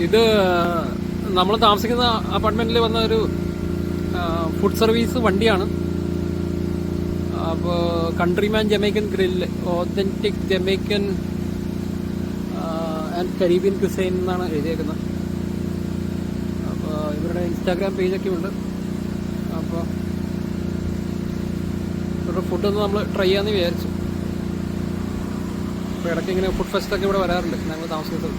ഇത് നമ്മൾ താമസിക്കുന്ന അപ്പാർട്ട്മെൻറ്റിൽ വന്ന ഒരു ഫുഡ് സർവീസ് വണ്ടിയാണ്. അപ്പോൾ Countryman Jamaican grill, authentic Jamaican and Caribbean cuisine എന്നാണ് എഴുതിയേക്കുന്നത്. അപ്പോൾ ഇവരുടെ ഇൻസ്റ്റാഗ്രാം പേജൊക്കെ ഉണ്ട്. അപ്പോൾ ഇവരുടെ ഫുഡൊന്ന് നമ്മൾ ട്രൈ ചെയ്യാമെന്ന് വിചാരിച്ചു. അപ്പോൾ ഇടയ്ക്ക് ഇങ്ങനെ ഫുഡ് ഫെസ്റ്റൊക്കെ ഇവിടെ വരാറുണ്ട് ഞങ്ങൾ താമസിക്കുന്നത്.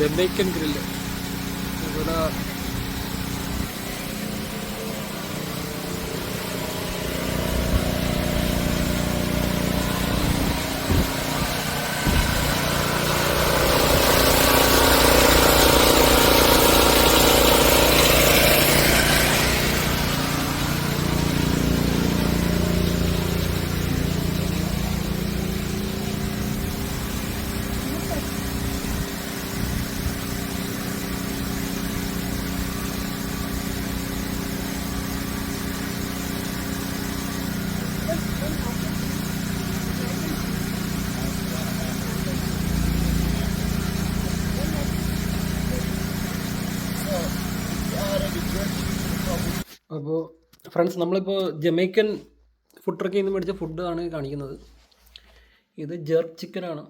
ജമൈക്കൻ ഗ്രില്ല് ഇവിടെ അപ്പോൾ ഫ്രണ്ട്സ്, നമ്മളിപ്പോൾ ജമൈക്കൻ ഫുഡ് ട്രക്കിൽ നിന്ന് മേടിച്ച ഫുഡാണ് കാണിക്കുന്നത്. ഇത് ജെർക്ക് ചിക്കനാണ്,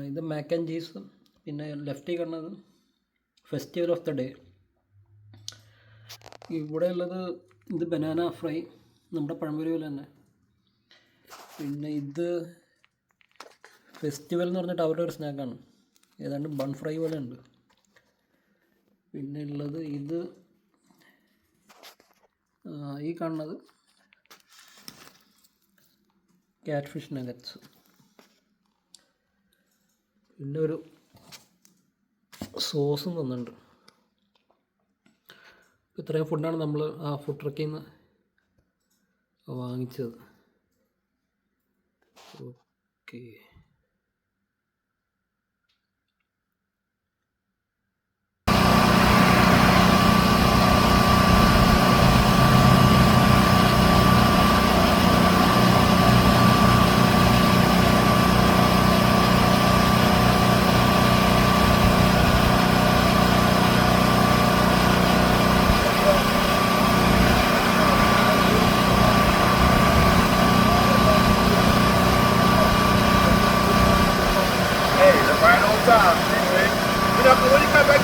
ഇത് മാക്ക് ആൻഡ് ചീസ്, പിന്നെ ലെഫ്റ്റിൽ കാണുന്നത് ഫെസ്റ്റിവൽ ഓഫ് ദ ഡേ. ഇവിടെ ഉള്ളത് ഇത് ബനാന ഫ്രൈ, നമ്മുടെ പഴംപൊരി പോലെ തന്നെ. പിന്നെ ഇത് ഫെസ്റ്റിവൽ എന്ന് പറഞ്ഞിട്ട് അവരുടെ ഒരു സ്നാക്കാണ്, ഏതാണ്ട് ബൺ ഫ്രൈ പോലെ ഉണ്ട്. പിന്നെ ഉള്ളത് ഇത് ഈ കാണുന്നത് ക്യാറ്റ് ഫിഷ് നഗറ്റ്സ്. പിന്നെ ഒരു സോസും തന്നിട്ടുണ്ട്. ഇത്രയും ഫുഡാണ് നമ്മൾ ആ ഫുഡ് ട്രക്കിൽ നിന്ന് വാങ്ങിച്ചത്. Okay. Right on time. When you come back